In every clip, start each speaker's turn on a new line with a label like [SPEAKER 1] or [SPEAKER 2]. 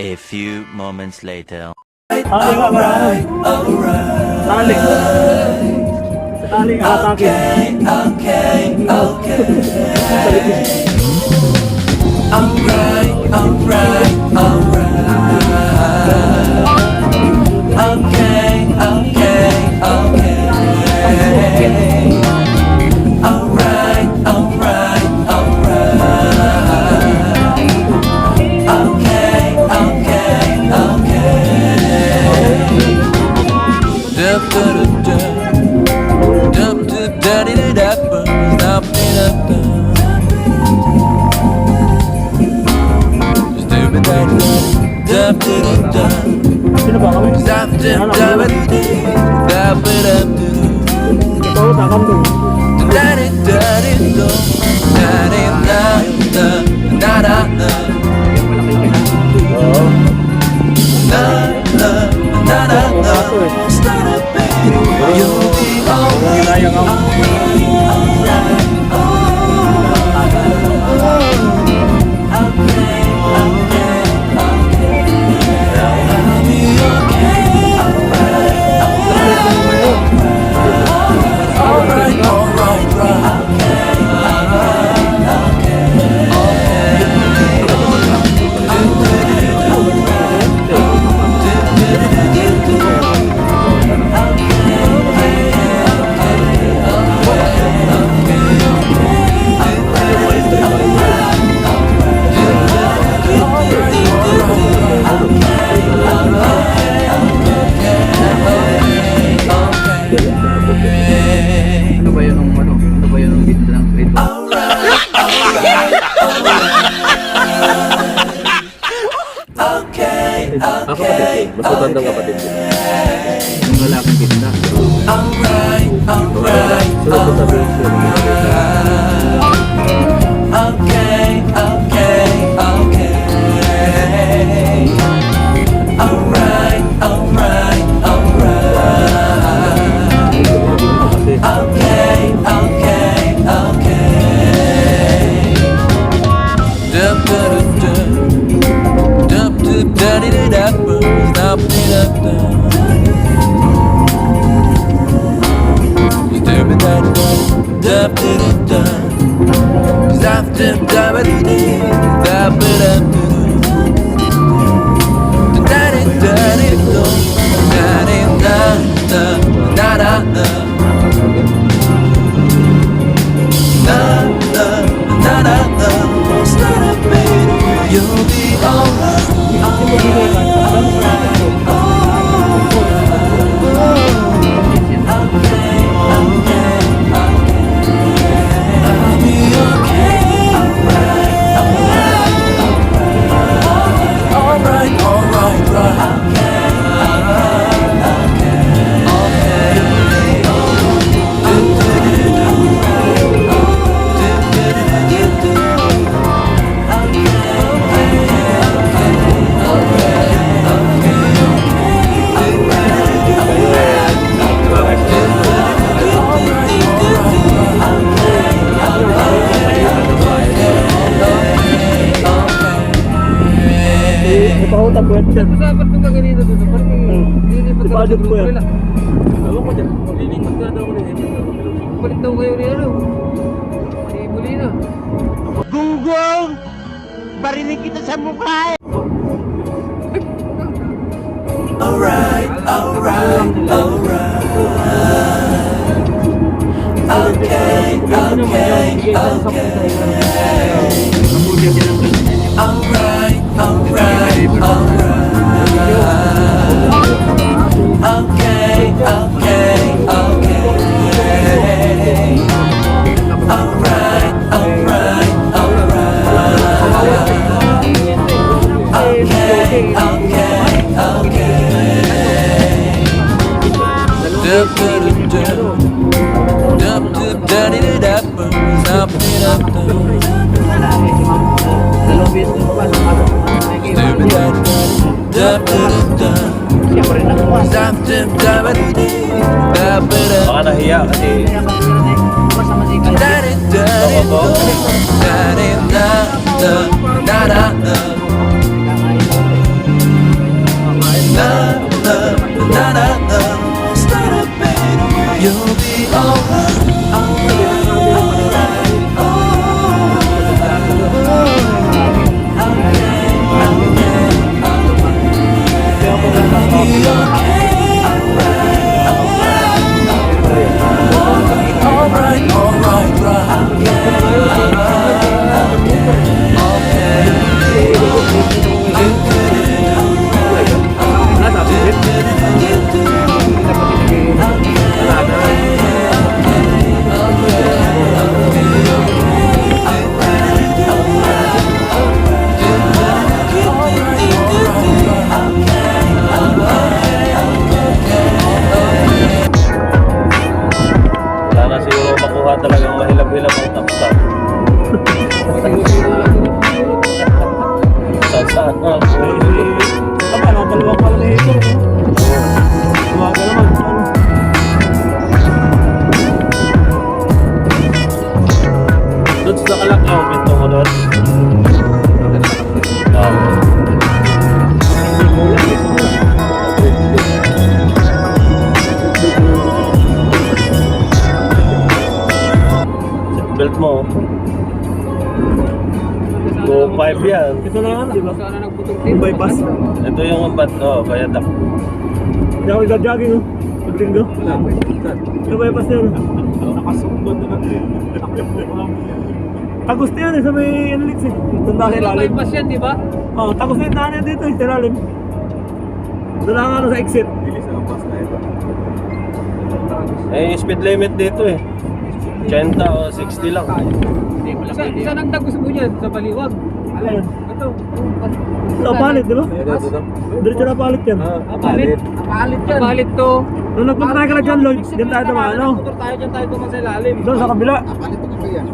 [SPEAKER 1] A few moments later.
[SPEAKER 2] Alright. Tali. Tali ang atake. Sino ba kami? Ito, takam doon. Mas matandang kapatid ko. Yung lalaking gitna. Sunod ko sabi ko.
[SPEAKER 3] You'll be alright.
[SPEAKER 2] Ipahutang ko yan.
[SPEAKER 4] Sabat ko kaganito doon sa parking. Lilipat ka
[SPEAKER 2] Ipadot ko yan.
[SPEAKER 4] Alam ko dyan. Lilipat ka daw ulit. Balik daw kayo ni ano. Si Molina.
[SPEAKER 5] Gunggong! Barinig kita sa mukha eh!
[SPEAKER 3] Alright.
[SPEAKER 2] Baka nahiya kasi kabila pang top stop. Saan?
[SPEAKER 6] Tama, nakadalawang pala na ito. Umaga naman.
[SPEAKER 2] Doon sa Kalakaw, pinto mo doon. Belt mo. 2.5 yan.
[SPEAKER 6] Ito na yan, di ba?
[SPEAKER 4] Sana nagputong
[SPEAKER 6] Yung bypass.
[SPEAKER 2] Ito yung bayadak.
[SPEAKER 6] Hindi ako nag-jogging, oh. Pagtinggo. Yung bypass na yun.
[SPEAKER 5] Nakasumbod na
[SPEAKER 6] Tagos na yan eh, sa may Enlix eh. Tanda sa ilalim.
[SPEAKER 4] bypass yan, di ba?
[SPEAKER 6] Oo, tagos na yung daan yan dito eh, sa ilalim. Doon lang ano sa exit.
[SPEAKER 2] Eh, yung speed limit dito eh. 80 o 60 lang.
[SPEAKER 4] Saan ang tagos mo niyan? Sa Baliwag?
[SPEAKER 6] Alin?
[SPEAKER 4] Ito.
[SPEAKER 6] Ito, palit, di ba? Diretso na palit yan.
[SPEAKER 4] Palit? Palit yan. Palit to.
[SPEAKER 6] Nung nagpunta tayo ka na dyan, Lloyd, dyan tayo naman, ano?
[SPEAKER 4] Tayo dyan tayo tuman sa ilalim.
[SPEAKER 6] Doon sa kabila.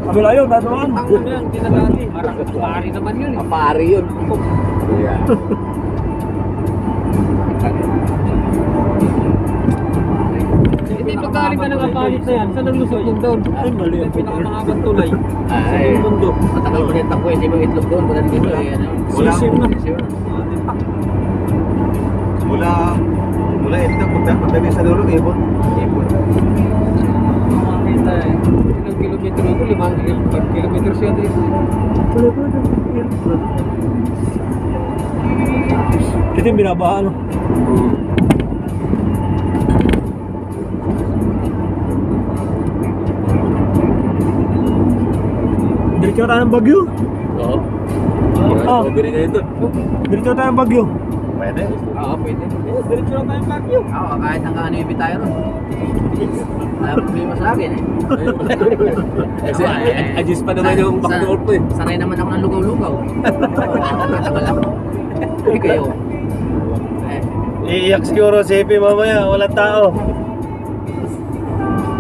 [SPEAKER 6] Kabila yun, tayo naman.
[SPEAKER 4] Ang ano yan, kinagati. Pari naman yun eh.
[SPEAKER 5] Pari yun.
[SPEAKER 4] Hindi pagkaling ka ng kapalit na yan, saan ang lusot yung doon?
[SPEAKER 6] Ay, mali.
[SPEAKER 4] Yung pinakamahabang tulay.
[SPEAKER 5] Ay,
[SPEAKER 4] Sa mundo.
[SPEAKER 5] matagal pa rin takbo, hindi mo itlog doon. Wala dito eh.
[SPEAKER 6] Sisim na.
[SPEAKER 5] Mula ito, pagdabi sa dulo, ibon.
[SPEAKER 4] Makakita eh. Ilang kilometro ako, 5 kilometro siya dito.
[SPEAKER 6] Ito yung binabaha, ano? Diretso tayo ng Bagyo.
[SPEAKER 2] Oo.
[SPEAKER 6] Oh,
[SPEAKER 2] Biri na ito.
[SPEAKER 6] diretso tayo ng Bagyo.
[SPEAKER 2] Pwede.
[SPEAKER 5] Oo, pwede.
[SPEAKER 4] Diretso lang tayong Baguio.
[SPEAKER 5] Oo, kahit hanggang ano yung tayo ron. Wala problema sa akin eh.
[SPEAKER 2] Kasi adjust pa naman yung backdoor po eh.
[SPEAKER 5] Sanay naman ako ng lugaw-lugaw. Matagal ako. Hindi kayo.
[SPEAKER 2] Iiyak siguro si Epi mamaya, walang tao.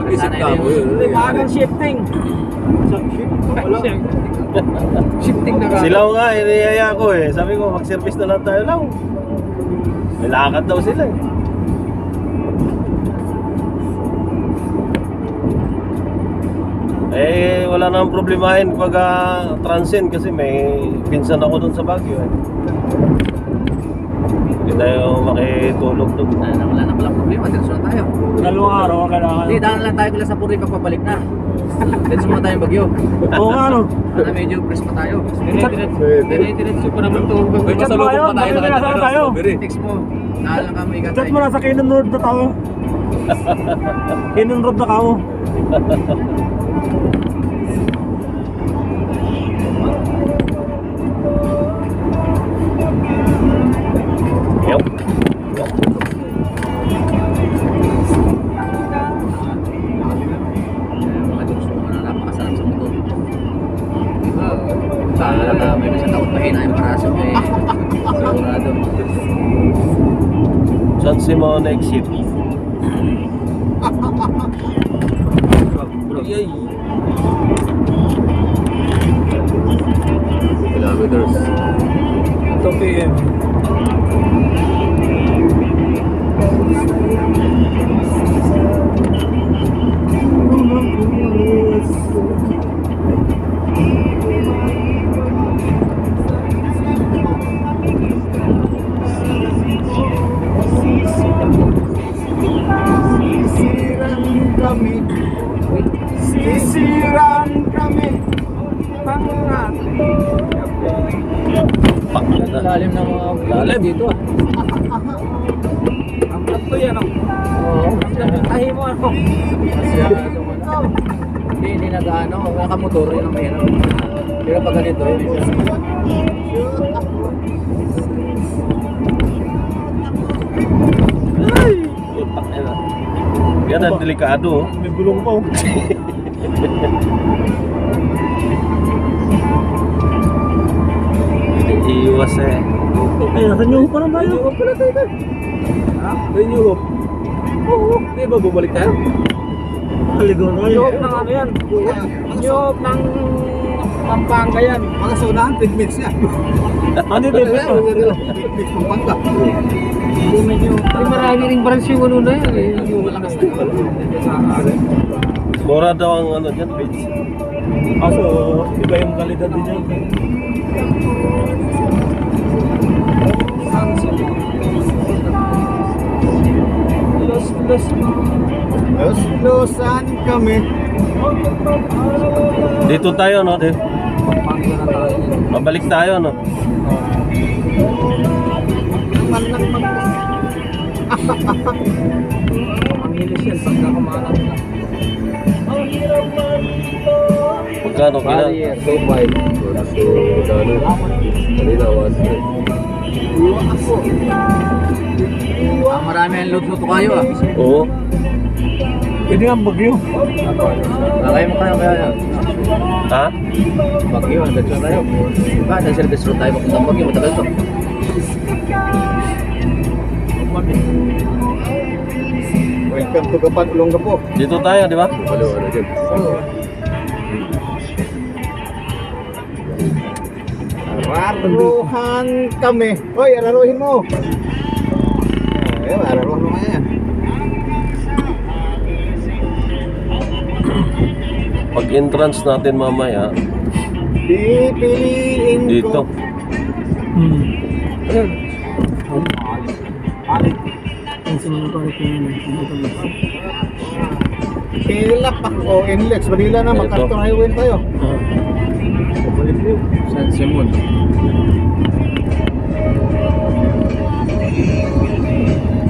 [SPEAKER 5] Mag-isip ka mo yun.
[SPEAKER 4] Maagang shifting. Shifting na ka.
[SPEAKER 2] Silaw nga, iniyaya ko eh. Sabi ko, mag-service na lang tayo lang. May lakad daw sila eh. Eh, wala nang problemahin pag transient kasi may pinsan ako dun sa Baguio eh. Hindi tayo makitulog dun.
[SPEAKER 5] Wala na palang problema. Diretso na tayo.
[SPEAKER 6] Dalawang araw ang kailangan.
[SPEAKER 5] Hindi, daan lang tayo kila sa Puri pagpabalik na. Diretso muna tayo Bagyo.
[SPEAKER 6] Oo nga, ano?
[SPEAKER 5] Para medyo press pa tayo.
[SPEAKER 4] Dire-diretso pa naman ito.
[SPEAKER 6] May chat mo kayo, bakit nasa tayo?
[SPEAKER 5] Text mo. Daan lang kami ikat
[SPEAKER 6] Chat mo na sa Cannon Road na tayo. Cannon Road na kamo.
[SPEAKER 2] Yup.
[SPEAKER 5] Mga gusto mo na napakasarap sa motor. Para may isang taon mahina yung paraso nyo eh. Sigurado.
[SPEAKER 2] San Simon exit.
[SPEAKER 5] Kilometers.
[SPEAKER 6] 2 p.m.
[SPEAKER 5] Sisiran kami. Lalim ng mga lalim dito ah.
[SPEAKER 4] Ang plato yan oh.
[SPEAKER 5] Oo.
[SPEAKER 4] Tahi mo ano.
[SPEAKER 5] Masyado mo na. Hindi nag-ano, nakamotor yun ang mahirap. Pero pag ganito,
[SPEAKER 2] Yan ang delikado.
[SPEAKER 6] May gulong pa, oh.
[SPEAKER 2] Iiwas eh.
[SPEAKER 6] Ay, nasa New Hope pa lang tayo.
[SPEAKER 4] Ha? May New Hope. Oo. Di ba bumalik tayo?
[SPEAKER 6] Ligon tayo.
[SPEAKER 4] Yung ng ano yan? Yung ng Pampanga yan.
[SPEAKER 5] Mga saunahan, 10 minutes na.
[SPEAKER 6] Ano dito?
[SPEAKER 5] 10 minutes Pampanga.
[SPEAKER 4] Ay, marami ring branch yung ano na yan. Yung malakas na.
[SPEAKER 2] Mura daw ang ano dyan, beach.
[SPEAKER 6] Kaso, iba yung kalidad din yan.
[SPEAKER 5] Los-losan kami.
[SPEAKER 2] Dito tayo, no? Dito.
[SPEAKER 4] Pampanga na tayo.
[SPEAKER 2] Mabalik tayo, no?
[SPEAKER 4] Ang hilis yan pagka kumanap na.
[SPEAKER 2] Magkano kailan?
[SPEAKER 4] Barrier, 2.5. Kanina, 1.
[SPEAKER 5] Marami ang load-load kayo ah.
[SPEAKER 2] Oo.
[SPEAKER 6] Pwede nga bagyo.
[SPEAKER 5] Lakay mo kaya yan.
[SPEAKER 2] Ha?
[SPEAKER 5] Bagyo, hanggang saan tayo. Diba, nag-service road tayo papuntang Bagyo, matagal to. Welcome to Gapan, Olongapo.
[SPEAKER 2] Dito tayo, di ba?
[SPEAKER 5] Ano dyan? Araruhan kami. Hoy, araruhin mo. Ayun, araruhan mo yan.
[SPEAKER 2] Pag entrance natin mamaya,
[SPEAKER 5] Pipiliin
[SPEAKER 2] dito.
[SPEAKER 5] ko. Kilap ako, NLEX. Manila na,
[SPEAKER 2] Ito.
[SPEAKER 5] MacArthur Highway tayo. San Simon.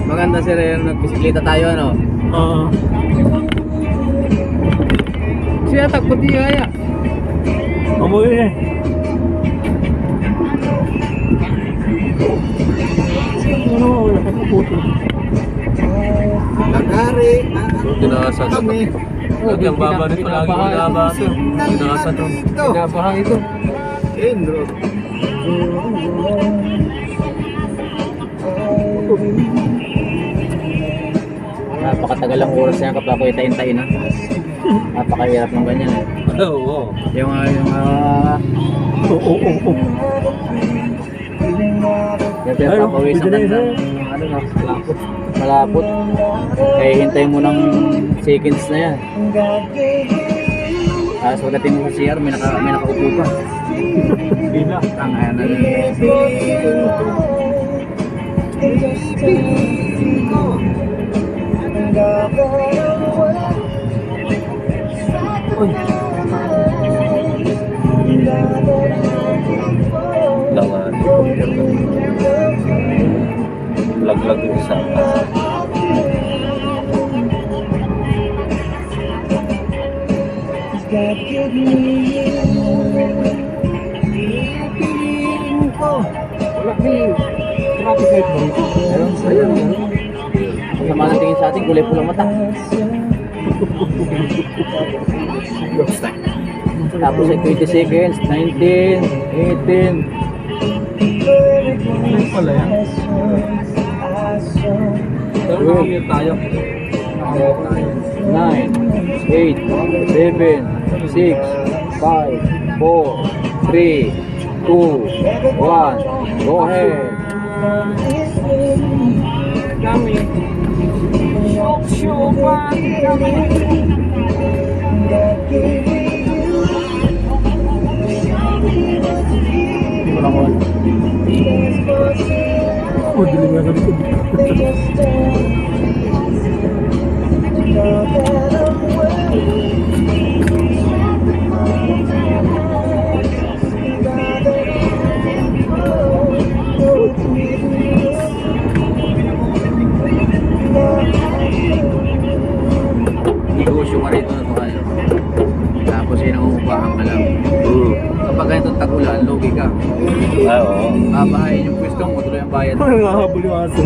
[SPEAKER 5] Maganda sir, yung nagbisikleta tayo ano.
[SPEAKER 4] Siya takbo di kaya.
[SPEAKER 6] Amoy eh. Ano, wala ka na puto.
[SPEAKER 5] Lagari,
[SPEAKER 2] Tinakasan na
[SPEAKER 5] kami.
[SPEAKER 2] Ang baba nito, lagi mo nababa. Tinakasan to.
[SPEAKER 4] Pinabahan ito.
[SPEAKER 5] Indro. Napakatagal ang oras niya kapag ako itain-tain na. Napakahirap ng ganyan eh.
[SPEAKER 2] Oo.
[SPEAKER 5] Yung
[SPEAKER 6] Oo.
[SPEAKER 5] Kaya papawisan ka ng ano na, malapot. Kaya hintay mo ng seconds na yan. Tapos pagdating mo sa CR, may nakaupo pa.
[SPEAKER 6] Bila.
[SPEAKER 5] Tangayan na lang.
[SPEAKER 2] Langan. Lag-lag yung isa.
[SPEAKER 4] Wala ni traffic light mo.
[SPEAKER 5] Ayun. Sama na tingin sa atin, kulay pulang mata. Tapos ay 20 seconds, 19, 18.
[SPEAKER 6] Ano pala yan?
[SPEAKER 4] Pero nakakit tayo.
[SPEAKER 5] 9, 8, 7, 6, 5, 4, 3, 2, 1, go ahead.
[SPEAKER 4] Kami.
[SPEAKER 5] Hindi ko lang wala.
[SPEAKER 6] Oh, dilim nga sa likod.
[SPEAKER 5] Negosyo ka rito na ito kayo. Tapos inuupahan ka lang. Kapag ganitong tag-ulan, lugi ka.
[SPEAKER 2] Oo.
[SPEAKER 5] Babahayin yung pwesto mo, tuloy ang bayad.
[SPEAKER 6] Parang nakahabol yung aso.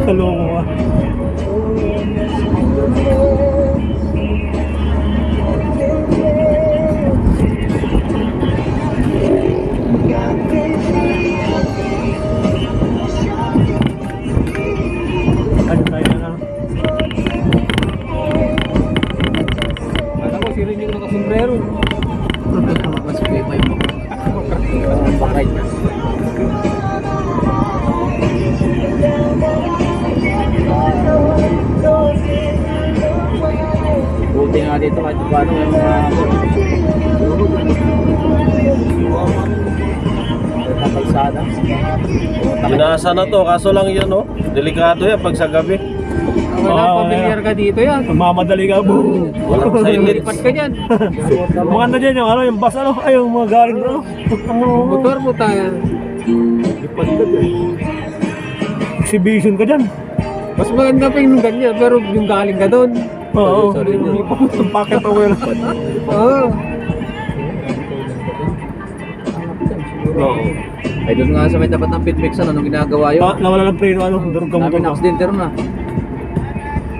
[SPEAKER 6] Kaloko ka. Ano tayo na?
[SPEAKER 4] hindi ko nakasombrero.
[SPEAKER 5] Mas may mo. Bakay. Buti nga dito kahit paano yung mga kalsada.
[SPEAKER 2] Ginasa na to, kaso lang yan, oh. Delikado yan pag sa gabi.
[SPEAKER 4] Wala, pamilyar ka dito yan.
[SPEAKER 6] Mamadali ka po.
[SPEAKER 2] Walang silence.
[SPEAKER 4] Lipat ka dyan.
[SPEAKER 6] Maganda dyan yung ano, yung bus ano, ay yung mga galing ano.
[SPEAKER 4] Motor mo tayo.
[SPEAKER 6] Exhibition ka dyan.
[SPEAKER 4] Mas maganda pa yung ganyan, pero yung galing ka doon.
[SPEAKER 6] Oo.
[SPEAKER 5] Sorry.
[SPEAKER 6] Yung packet pa wala.
[SPEAKER 4] Oo.
[SPEAKER 6] Oo.
[SPEAKER 5] Ay doon nga sa may tapat ng Pitmix ano, nung ginagawa yun.
[SPEAKER 6] Nawala ng preno ano, durog ka
[SPEAKER 5] Sabi
[SPEAKER 6] motor
[SPEAKER 5] na
[SPEAKER 6] ka.
[SPEAKER 5] aksidente ron na.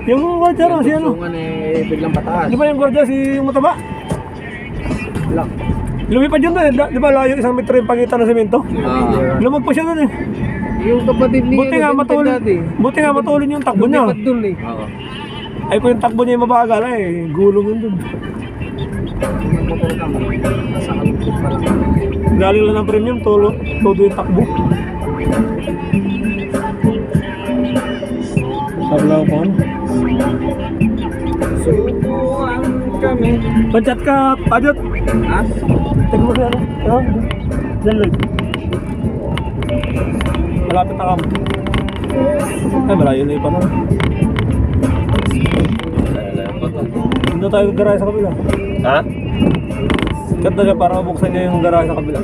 [SPEAKER 6] Yung gwardiya ron, si ano.
[SPEAKER 5] Tugsungan eh, biglang pataas.
[SPEAKER 6] Di ba yung gwardiya si yung mataba?
[SPEAKER 5] Lang.
[SPEAKER 6] Lumipad yun doon eh. Di ba layo isang metro yung pagitan ng semento? Lumag pa siya doon eh.
[SPEAKER 4] Yung kapatid niya.
[SPEAKER 6] Buti nga matulin. Buti nga matulin yung takbo niya.
[SPEAKER 4] Lumipat doon eh.
[SPEAKER 5] Oo.
[SPEAKER 6] Ay kung yung takbo niya yung mabagal eh, gulong yun doon.
[SPEAKER 5] Nasa kalungkot pa lang.
[SPEAKER 6] Galing lang ng premium, todo yung takbo. Sabi lang ako ano. Panchat ka, Pajot.
[SPEAKER 4] Ha?
[SPEAKER 6] Tignan mo siya ano. Diyan lang. Malapit na kamo. Ay, malayo na yung paano. Hindi tayo garahe sa kabila.
[SPEAKER 2] Ha?
[SPEAKER 6] Kat na siya para mabuksan niya yung garahe sa kabila.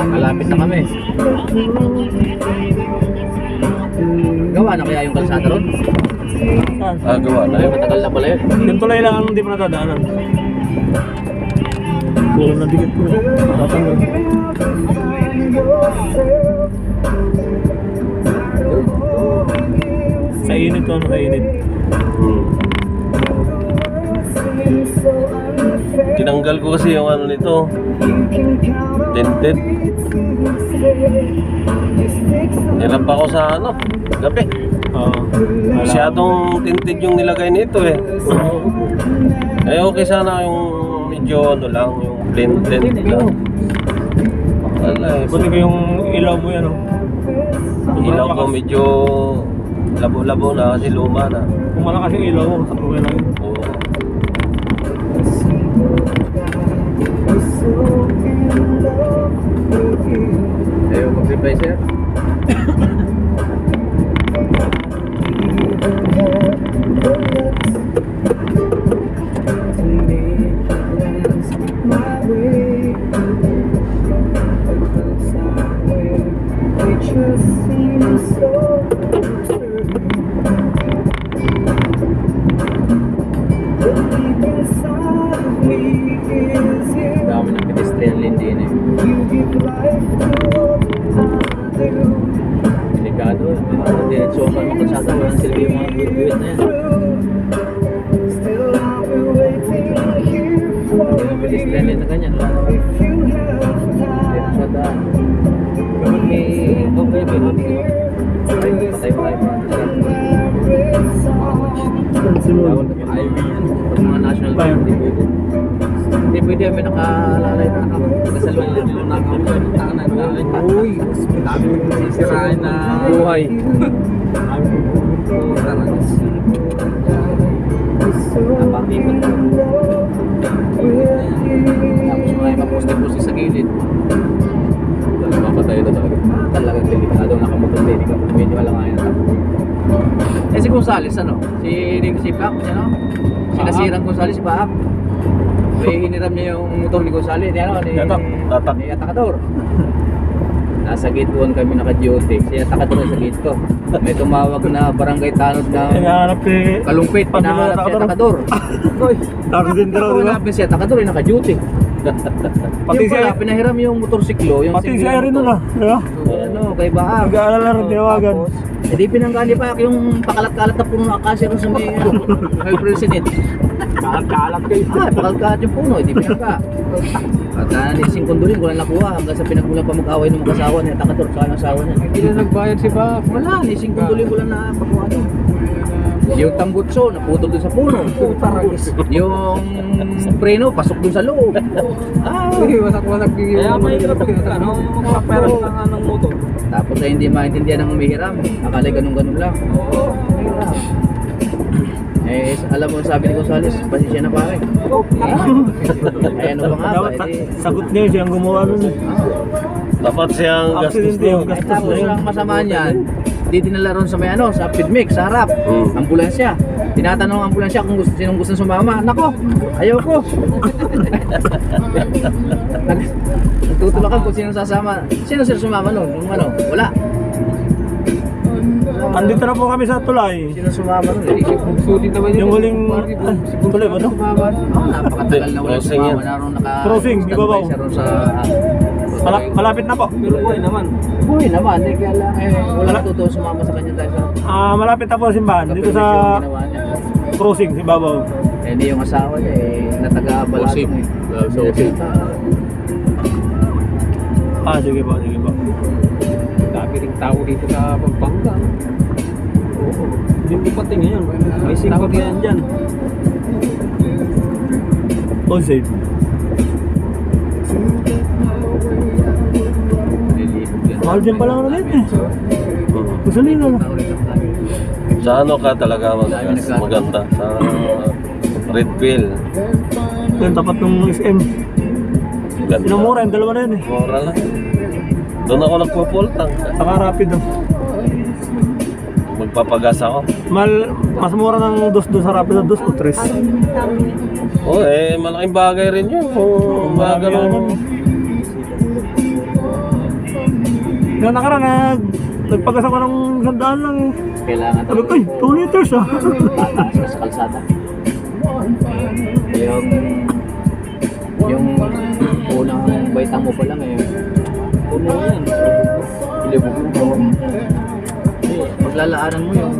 [SPEAKER 5] Malapit na kami. Gawa na kaya yung kalsada ron?
[SPEAKER 2] Gawa na
[SPEAKER 5] Ay,
[SPEAKER 2] yun.
[SPEAKER 5] matagal na pala yun.
[SPEAKER 6] Yung tulay lang ang hindi pa natadaanan. Puro na dikit po. Tatanggal. Sa init ko ano, sa init.
[SPEAKER 2] Tinanggal ko kasi yung ano nito. Tinted. Hirap ako sa ano, gabi.
[SPEAKER 6] Oo.
[SPEAKER 2] Masyadong tinted yung nilagay nito eh. Eh okay sana yung medyo ano lang, yung tinted lang. Wala eh.
[SPEAKER 6] Buti ko yung ilaw mo yan.
[SPEAKER 2] Ilaw ko medyo labo-labo na kasi luma na.
[SPEAKER 6] Kung malakas yung ilaw mo, okay lang yun.
[SPEAKER 2] Oo.
[SPEAKER 5] Ayaw mag-reply sir. Dami ng pedestrian lane din eh. Delikado. Diretso ka makasada. Walang silbi yung mga buwit na yan. Yung pedestrian lane na ganyan. Wala na. Dito sa daan. Kapag may okay, may happy. Patay pa kayo. Bawal na pa Ivy yan. Pag mga national park, hindi pwede. Hindi pwede kami nakalalay na nakasalwa nila na kami. Uy, dami sisirain na buhay. Napakipot. Tapos mga ipaposte-poste sa gilid. Mapatay na talaga. Talagang delikado. Nakamotor din. Medyo wala nga yun. Eh si Gonzales ano? Si Pac, ano? Si nasirang Gonzales, si Pac. May hiniram niya yung motor ni Gonzales, ni ano? Ni
[SPEAKER 2] Tatak.
[SPEAKER 5] Ni Atacador. Nasa gate 1 kami naka-duty. Si Atacador sa gate ko. May tumawag na barangay tanod na
[SPEAKER 6] Hinahanap si...
[SPEAKER 5] Kalumpit, pinahanap si Atacador.
[SPEAKER 6] Tapos din daw, di ba?
[SPEAKER 5] Hanapin si Atacador, yung naka-duty.
[SPEAKER 6] Pati
[SPEAKER 5] Yung pala,
[SPEAKER 6] si-
[SPEAKER 5] pinahiram yung motorsiklo. Yung
[SPEAKER 6] Pati si
[SPEAKER 5] single
[SPEAKER 6] Irene
[SPEAKER 5] motor.
[SPEAKER 6] nun ah. Di ba?
[SPEAKER 5] Ano, kay Baag.
[SPEAKER 6] Nag-aalala rin, tinawagan.
[SPEAKER 5] Tapos, Hindi pinanggaan ni Pak yung pakalat-kalat na puno ng akasya rin sa may president.
[SPEAKER 6] Kalat kayo.
[SPEAKER 5] Pakalat-kalat yung puno, hindi pinangga. At nanising kondulin, walang nakuha hanggang sa pinagmulan pa mag-away ng mag-asawa niya, takator sa kanyang asawa niya.
[SPEAKER 4] Hindi na nagbayad si Pak.
[SPEAKER 5] Wala, nising kondulin ko lang na pagkuha doon. Yung tambutso, naputol doon sa puno. Yung preno, pasok doon sa loob.
[SPEAKER 4] Uy, wasak-wasak yung...
[SPEAKER 6] Kaya mahirap yun. Ano yung mga pera ng anong motor?
[SPEAKER 5] Tapos ay hindi maintindihan ng umihiram. Akala ganun-ganun lang. Eh, alam mo, sabi ni Gonzales, pasensya na pare. Eh, ano ba nga ba?
[SPEAKER 6] Dapat sagot niya siya ang gumawa nun.
[SPEAKER 2] Dapat siyang gastos
[SPEAKER 6] Accident yung
[SPEAKER 2] doon.
[SPEAKER 6] gastos
[SPEAKER 5] Tapos
[SPEAKER 6] na yun.
[SPEAKER 5] ang masama niyan, di dinala ron sa may ano, sa PIDMIC, sa harap. Ambulansya. Tinatanong ang ambulansya kung sinong gusto sumama. Nako, ayoko. Nagtutulakan kung sinong sasama. Sino sumama nun? Yung ano, wala.
[SPEAKER 6] Andito na po kami sa tulay.
[SPEAKER 5] Sino sumama nun?
[SPEAKER 4] Sulit naman yun.
[SPEAKER 6] Yung huling tulay ba no?
[SPEAKER 5] Napakatagal na wala
[SPEAKER 2] Crossing
[SPEAKER 5] sumama
[SPEAKER 2] yan.
[SPEAKER 5] na ron naka
[SPEAKER 6] Crossing, di ba ba?
[SPEAKER 5] siya ron sa
[SPEAKER 6] Malapit na po.
[SPEAKER 4] Pero buhay naman.
[SPEAKER 5] buhay naman, eh, kaya lang wala totoo sumama sa kanya tayo sa
[SPEAKER 6] Malapit na po ang simbahan. Dito sa
[SPEAKER 5] ginawa niya.
[SPEAKER 6] crossing, si Babaw.
[SPEAKER 5] Eh, hindi yung asawa niya eh, nataga-balatong eh.
[SPEAKER 2] Sa usip.
[SPEAKER 6] Sige po, sige po.
[SPEAKER 4] Dami ring tao dito sa Pampanga. Oo. Hindi pati ngayon. May singkot yan dyan.
[SPEAKER 6] All safe. Mahal din pala ano din eh. Gasolina na.
[SPEAKER 2] Sa ano ka talaga maganda? Sa Redfield.
[SPEAKER 6] Yung tapat ng SM.
[SPEAKER 2] Ganda.
[SPEAKER 6] Pinamura yung dalawa na yun eh.
[SPEAKER 2] Mura lang. Doon ako nagpupultang.
[SPEAKER 6] Saka rapid oh.
[SPEAKER 2] Magpapagas ako.
[SPEAKER 6] Mas mura ng dos sa rapid na 2 o 3.
[SPEAKER 2] Oh, malaking bagay rin yun. Kung
[SPEAKER 6] Marami
[SPEAKER 2] baga
[SPEAKER 6] yan. Yung nakaraan, nagpagas ako ng 100 lang eh.
[SPEAKER 5] Kailangan
[SPEAKER 6] Sabi ko, ay, 2 liters ah.
[SPEAKER 5] tataas ka sa kalsada. Yung unang baitang mo pa lang eh.
[SPEAKER 4] Puno yan.
[SPEAKER 5] Ilibog mo. Paglalaanan mo yung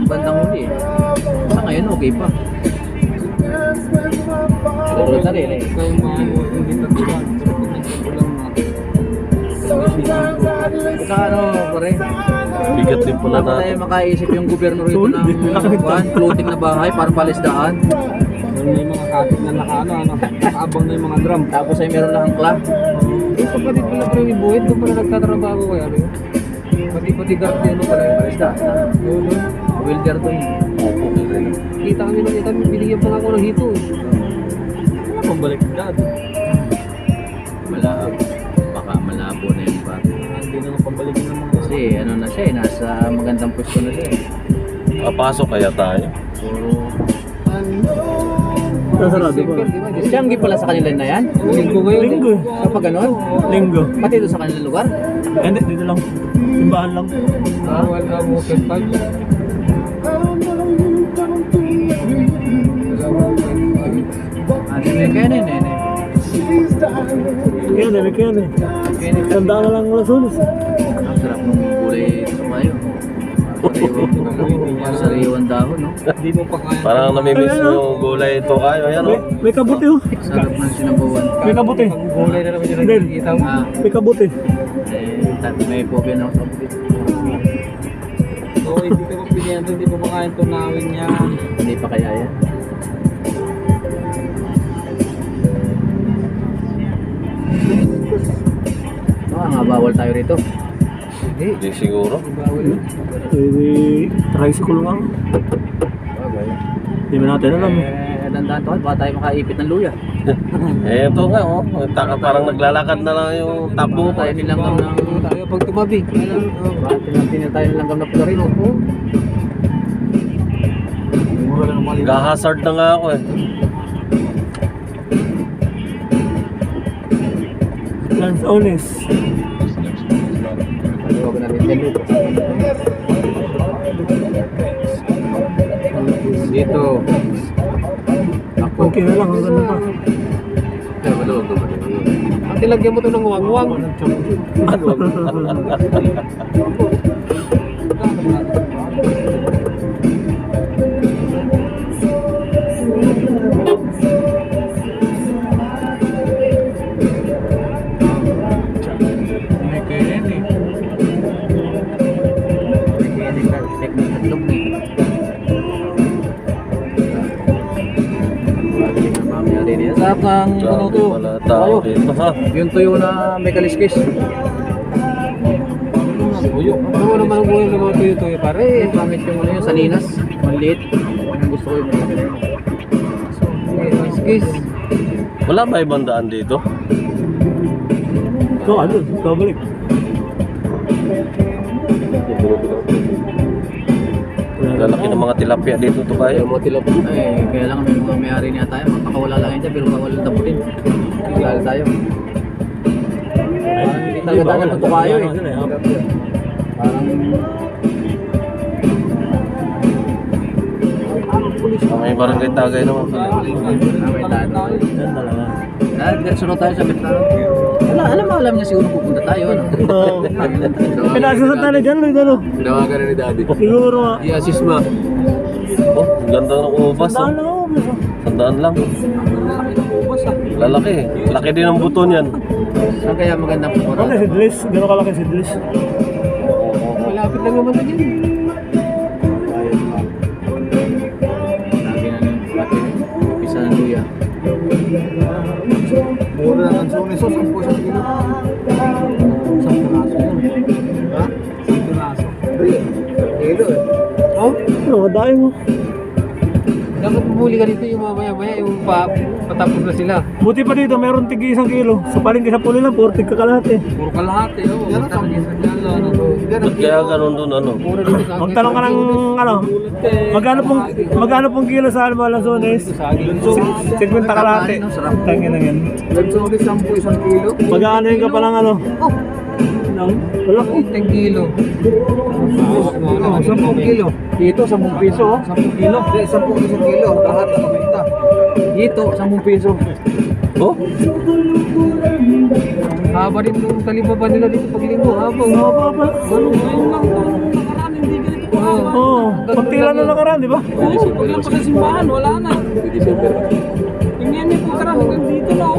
[SPEAKER 5] bandang huli eh. Sa ngayon okay pa. Siguro na rin eh.
[SPEAKER 4] Kaya yung mga hindi tagpuan.
[SPEAKER 5] Saka ano pare,
[SPEAKER 2] bigat din pala
[SPEAKER 5] wala pa tayo
[SPEAKER 2] natin.
[SPEAKER 5] makaisip yung gobyerno rito
[SPEAKER 6] Solid
[SPEAKER 5] ng
[SPEAKER 6] eh.
[SPEAKER 5] floating na bahay para palisdaan.
[SPEAKER 4] May mga kapit na nakaabang na yung mga drum.
[SPEAKER 5] Tapos ay meron na angkla.
[SPEAKER 4] Yung kapatid pala pero yung buhit doon pala nagtatrabaho kaya rin. Pati guard yan pala yung
[SPEAKER 5] Palisdaan na.
[SPEAKER 4] yun.
[SPEAKER 5] Wilder to eh.
[SPEAKER 4] Kita kami ng itan, binigyan pa nga ako ng hito eh. Wala pang balik dad.
[SPEAKER 5] Baka malabo na yun pa.
[SPEAKER 4] Hindi na pambalikin ng mga
[SPEAKER 5] Kasi ano na siya eh, nasa magandang pwesto na siya eh.
[SPEAKER 2] Papasok kaya tayo.
[SPEAKER 5] Puro...
[SPEAKER 6] Nasarado ba?
[SPEAKER 5] Siyanggi pala sa kanila na yan?
[SPEAKER 4] Linggo ngayon.
[SPEAKER 6] Linggo.
[SPEAKER 5] Kapag ganon?
[SPEAKER 6] Linggo.
[SPEAKER 5] Pati doon sa kanilang lugar?
[SPEAKER 6] Hindi, dito lang. Simbahan lang.
[SPEAKER 4] Bawal na mo pag
[SPEAKER 5] May kaya na yun eh.
[SPEAKER 6] Kaya na, may kaya na eh. Tandaan na lang ang lasunis.
[SPEAKER 5] Ang sarap ng gulay sa mayo. Sariwan dahon, no?
[SPEAKER 4] Hindi mo pa kaya.
[SPEAKER 2] Parang namimiss mo yung gulay ito kayo. Ayan
[SPEAKER 6] May,
[SPEAKER 2] o.
[SPEAKER 6] may kabuti oh.
[SPEAKER 5] Sarap ng sinabawan.
[SPEAKER 6] May kabuti.
[SPEAKER 4] Ang gulay na naman yung
[SPEAKER 6] Then,
[SPEAKER 4] nakikita mo.
[SPEAKER 6] may kabuti.
[SPEAKER 5] May phobia na ako sa kapatid.
[SPEAKER 4] So, hindi ka pa pilihan doon, hindi pa makain tunawin yan.
[SPEAKER 5] Hindi pa kaya yan. Nga, bawal tayo rito.
[SPEAKER 2] Hindi siguro.
[SPEAKER 4] Bawal yun.
[SPEAKER 6] Tricycle lang. Hindi mo natin alam eh.
[SPEAKER 5] Dandan to, baka tayo makaipit ng luya.
[SPEAKER 2] Ito nga oh. Parang naglalakad na lang yung tapo.
[SPEAKER 5] Tayo nilanggam ng...
[SPEAKER 4] Tayo pag tumabi.
[SPEAKER 5] Baka tinatinin tayo nilanggam na pula rin.
[SPEAKER 4] Mura lang mali.
[SPEAKER 2] Gahazard na nga ako eh.
[SPEAKER 6] Lance Ones.
[SPEAKER 5] Huwag natin yan dito. Dito. Ako.
[SPEAKER 6] Okay na lang, ang ganda pa.
[SPEAKER 5] Kaya maluwag naman.
[SPEAKER 4] At ilagyan mo ito ng wang-wang.
[SPEAKER 5] ng ano to.
[SPEAKER 2] Wala tao dito ha.
[SPEAKER 5] Yung tuyo na may kaliskis.
[SPEAKER 4] Tuyo. Ano naman ang buhay ng mga tuyo-tuyo pare?
[SPEAKER 5] Eh, pangit yung ano yun, salinas. Maliit. Ang gusto ko yung
[SPEAKER 4] Kiss.
[SPEAKER 2] Wala ba ibang daan dito?
[SPEAKER 6] So, ano? Babalik.
[SPEAKER 2] Lalaki ng mga tilapia dito to kayo.
[SPEAKER 5] Yung mga tilap. Eh, kaya lang may mga may-ari niya tayo. Magpakawala lang yan dyan, pero bawal ang taputin. Kaya tayo. Hindi taga-dagat ng tukayo eh. Parang
[SPEAKER 2] May barangay Tagay naman pala.
[SPEAKER 5] may tayo.
[SPEAKER 6] Yan talaga.
[SPEAKER 5] Diretso na tayo sa Bintana. Alam niya siguro pupunta tayo. Ano?
[SPEAKER 6] Oo. Pinasasat na dyan, Lloyd, ano?
[SPEAKER 4] Tinawagan na ni Daddy.
[SPEAKER 6] Siguro nga.
[SPEAKER 4] I-assist mo.
[SPEAKER 2] Oh, ang ganda ng ubas.
[SPEAKER 6] Saan
[SPEAKER 2] Oh.
[SPEAKER 6] lang ako, basta.
[SPEAKER 2] Sandaan lang. Lalaki. Laki din ang buto niyan.
[SPEAKER 5] Saan kaya magandang pupunta?
[SPEAKER 6] Ano, seedless? Gano'n kalaki seedless?
[SPEAKER 4] Malapit lang naman na dyan.
[SPEAKER 5] Lagi na lang. Pisa ng luya.
[SPEAKER 4] Mura lang ang sunisos. Ang po isang kilo. Isang piraso yun. Ha? Isang piraso. Kilo eh. Oh?
[SPEAKER 6] Ano, madaing mo.
[SPEAKER 4] Dapat bumuli ka dito yung mamaya-maya yung patapos na sila.
[SPEAKER 6] Buti pa dito, meron tigi 1 kilo. Sa palengke sa pulo lang, 40 ka kalahati.
[SPEAKER 4] Puro kalahati. Oh. Yan ang isang galo.
[SPEAKER 2] Ba't kaya ganun dun ano?
[SPEAKER 4] Puro dito sa akin.
[SPEAKER 6] Magtanong ka ng, ano, magkano pong kilo sa Almalazones? 50 kalahati. Tangin na yan.
[SPEAKER 4] Lansones 10 isang kilo.
[SPEAKER 6] Mag-ano yung ka palang ano? Wala ko.
[SPEAKER 4] 10 kilo. 10 kilo.
[SPEAKER 5] Dito, 10 piso.
[SPEAKER 4] 10 kilo. 10 isang kilo. Lahat sa kapita.
[SPEAKER 5] Dito, 10 piso.
[SPEAKER 2] Oh?
[SPEAKER 4] Haba din yung talibaba nila dito pag linggo. Haba.
[SPEAKER 6] Haba.
[SPEAKER 4] Ganun lang to. Nakaraan hindi ganito pa.
[SPEAKER 6] Oo. Pagtila na nakaraan, di ba?
[SPEAKER 4] Wala pa sa simbahan. Wala na. Tingnan niyo po karaan hanggang dito na.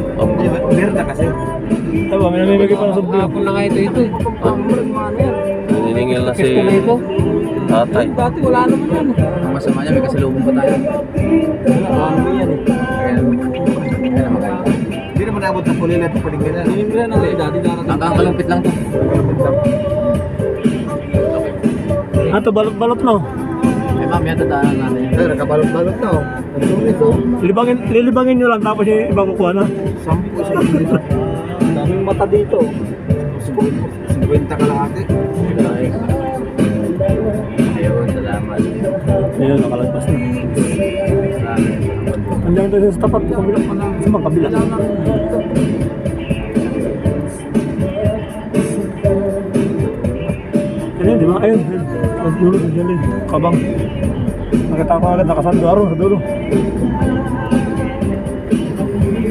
[SPEAKER 4] Merda kasi.
[SPEAKER 6] Diba, may namimigay pa ng subli.
[SPEAKER 4] Hapon na nga ito.
[SPEAKER 2] Naniningil na si
[SPEAKER 4] Pwesto na ito.
[SPEAKER 2] tatay.
[SPEAKER 4] Dati wala naman yan.
[SPEAKER 5] Ang masama niya, may kasalubong pa tayo.
[SPEAKER 4] Marami yan eh.
[SPEAKER 5] Kaya na maganda.
[SPEAKER 4] Hindi naman naabot ng kulila at paligyan. Hinimila na lang. Dati darating.
[SPEAKER 5] Ang kalumpit lang to.
[SPEAKER 6] Ato, balot-balot na.
[SPEAKER 5] Eh, mamaya dadaan natin yan.
[SPEAKER 4] Pero nakabalot-balot na.
[SPEAKER 6] Lilibangin nyo lang, tapos yung iba kukuha na.
[SPEAKER 4] 10 isang kilo. Daming mata dito. 50 kalahati.
[SPEAKER 5] Ayun, salamat.
[SPEAKER 6] Ayun, nakalagpas na.
[SPEAKER 5] Salamat.
[SPEAKER 6] Andiyan tayo sa tapat, kabila pa na. Sa mga kabila. Ayun, di ba? Ayun. Sa dulo, sa dulo. Kabang. Nakita ko agad, nakasando araw sa dulo.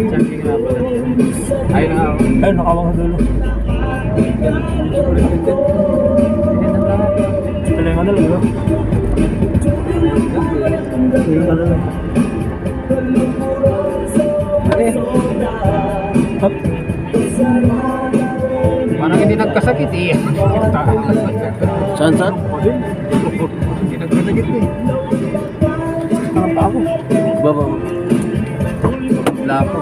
[SPEAKER 5] Checking nga pala. Ayun na ako.
[SPEAKER 6] Ayun, nakabang sa dulo. Talingan na lang, di ba? Talingan na lang. Hop.
[SPEAKER 4] Parang hindi nagkasakit eh.
[SPEAKER 2] Saan?
[SPEAKER 4] Hindi nagkasakit eh.
[SPEAKER 6] Parang pa ako.
[SPEAKER 2] Baba.
[SPEAKER 5] Wala po.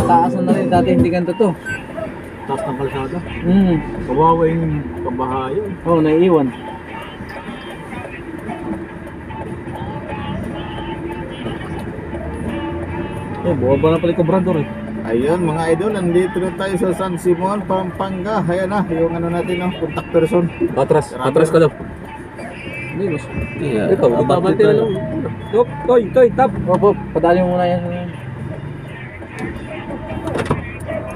[SPEAKER 5] Taasan na rin. Dati hindi ganito to.
[SPEAKER 6] Taas ng kalsada.
[SPEAKER 5] Kawawa
[SPEAKER 6] yung kabahayan.
[SPEAKER 5] Oo, naiiwan.
[SPEAKER 6] Buwa ba na pala yung Cobrador eh.
[SPEAKER 7] Ayun mga idol, nandito na tayo sa San Simon, Pampanga. Ayan na, yung ano natin, no, contact person.
[SPEAKER 4] Atras ka daw. Hindi, mas.
[SPEAKER 2] Yeah.
[SPEAKER 4] Ikaw, babante na lang. Toy, tap.
[SPEAKER 5] Opo, padali mo muna yan.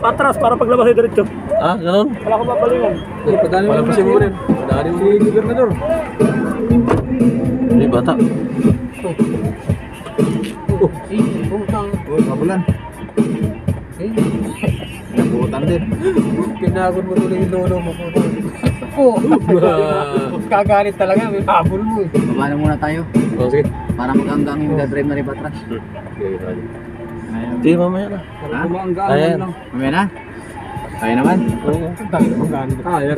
[SPEAKER 6] Patras para paglabas ay diretso.
[SPEAKER 2] Ah, ganun?
[SPEAKER 6] Wala ko papalingan.
[SPEAKER 4] Padali mo lang si Muren. Padali mo si Gobernador.
[SPEAKER 2] May bata.
[SPEAKER 7] Uy, kabulan. Nabutan din.
[SPEAKER 4] Pinagod mo tuloy yung lolo mo po. Kagalit talaga, may habol mo eh.
[SPEAKER 5] Baba na muna tayo.
[SPEAKER 4] Oh, sige.
[SPEAKER 5] Para magandang yung drive na rin patras.
[SPEAKER 2] Di, mamaya na.
[SPEAKER 4] Para kumanggaan
[SPEAKER 2] Ayan.
[SPEAKER 4] lang.
[SPEAKER 5] Mamaya na? Kaya naman.
[SPEAKER 6] Tayo naman gano'n.
[SPEAKER 4] Kaya.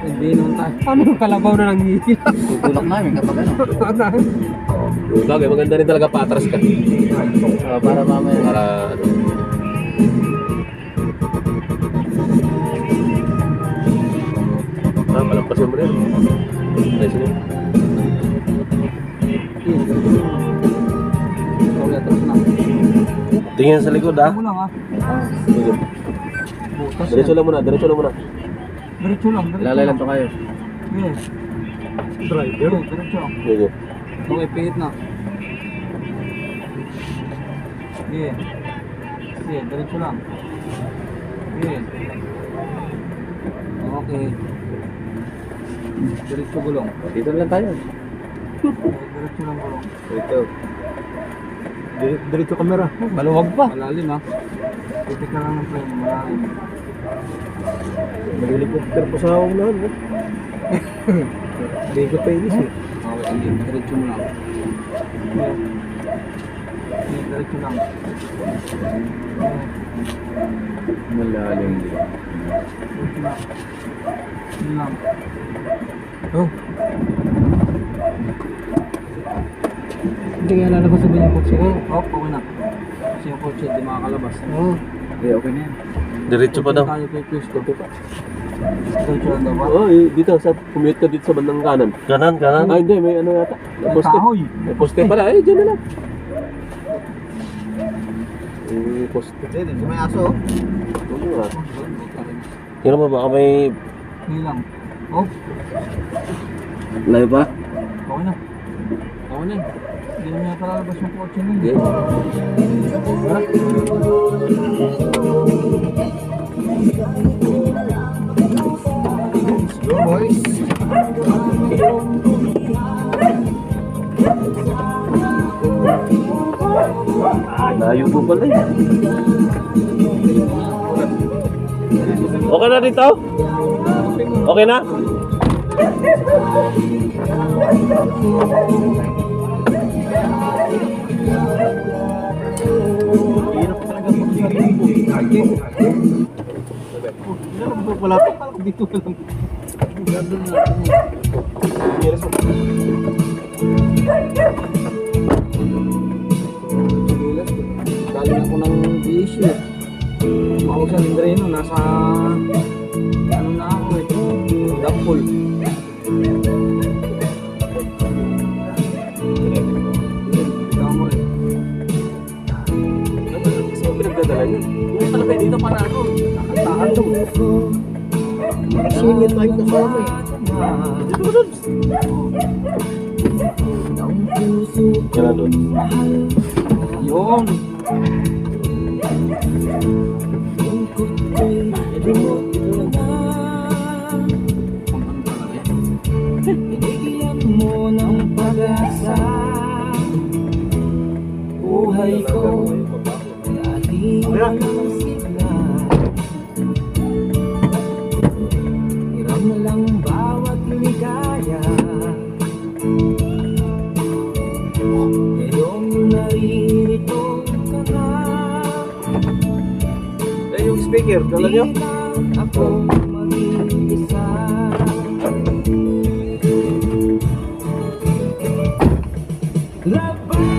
[SPEAKER 4] Hindi naman tayo.
[SPEAKER 6] Paano yung kalabaw na nanghihila?
[SPEAKER 5] Tutulak namin kapag ano.
[SPEAKER 2] Bagay, maganda rin talaga patras ka.
[SPEAKER 5] Para mamaya.
[SPEAKER 2] Para ano. Palampasin mo rin. Ayos mo. Tingin sa likod ah.
[SPEAKER 4] Ano lang ha?
[SPEAKER 2] Sige. Diretso lang muna, diretso lang muna.
[SPEAKER 4] Diretso lang.
[SPEAKER 5] Ilalay lang to kayo.
[SPEAKER 4] Yes.
[SPEAKER 6] Driver.
[SPEAKER 4] Diretso.
[SPEAKER 2] Sige.
[SPEAKER 4] Okay, pihit na. Yeah. Yeah, diretso lang. Yeah. Okay. Diretso gulong.
[SPEAKER 5] Dito na lang tayo.
[SPEAKER 4] Diretso lang gulong.
[SPEAKER 2] Ito.
[SPEAKER 6] Diretso camera.
[SPEAKER 5] Maluwag pa.
[SPEAKER 4] Malalim ha. Titik ka lang ng plane. Malalim.
[SPEAKER 6] Helicopter pa sa unahan. Hindi ko pa inis eh.
[SPEAKER 4] Okay, sige. Diretso mo lang. Yeah. Yeah, diretso lang. Yeah.
[SPEAKER 5] Malalim din.
[SPEAKER 4] Diretso lang. Yun lang.
[SPEAKER 6] Oh.
[SPEAKER 4] Hindi kaya lalabas sabihin yung kotse ko. Oh, okay na. Kasi yung kotse hindi makakalabas.
[SPEAKER 6] Oh.
[SPEAKER 5] Okay, okay na yan.
[SPEAKER 2] Diretso pa daw.
[SPEAKER 4] Tayo kay Pwesto. Diretso lang daw ba?
[SPEAKER 2] Oh, dito sa commute ka dito sa bandang kanan. Kanan, kanan. Ah, hindi, may ano yata. May poste.
[SPEAKER 4] Kahoy.
[SPEAKER 2] May poste pala. Eh, dyan na lang. May poste.
[SPEAKER 7] Dito may aso.
[SPEAKER 2] Ano nga? Yun naman baka may
[SPEAKER 4] Hindi lang. Oh,
[SPEAKER 2] live ba?
[SPEAKER 4] okay na. Okay na. Hindi na yata lalabas yung kotse na
[SPEAKER 2] Hindi.
[SPEAKER 7] Go boys.
[SPEAKER 2] Layo po pala eh. Okay na dito? Okay na?
[SPEAKER 4] Wala pa. Dito na lang. Galing ako ng BSU. Ako sa Lindreno, nasa ano na ako eh. Dampol. Tama rin.
[SPEAKER 2] Saan pinagdadala niyo? Kung talaga dito para ano?
[SPEAKER 4] Nakataan to.
[SPEAKER 7] Singit tayo kasama eh.
[SPEAKER 2] Dito ka doon. Yan na doon.
[SPEAKER 4] Yun.
[SPEAKER 3] Binigyan mo ng pag-asa. Buhay ko dati walang sigla. Hiram lang bawat ligaya. Ngayong naririto ka na.
[SPEAKER 2] Eh, yung speaker, dala niyo?
[SPEAKER 3] Di na ako mag-iisa. Laban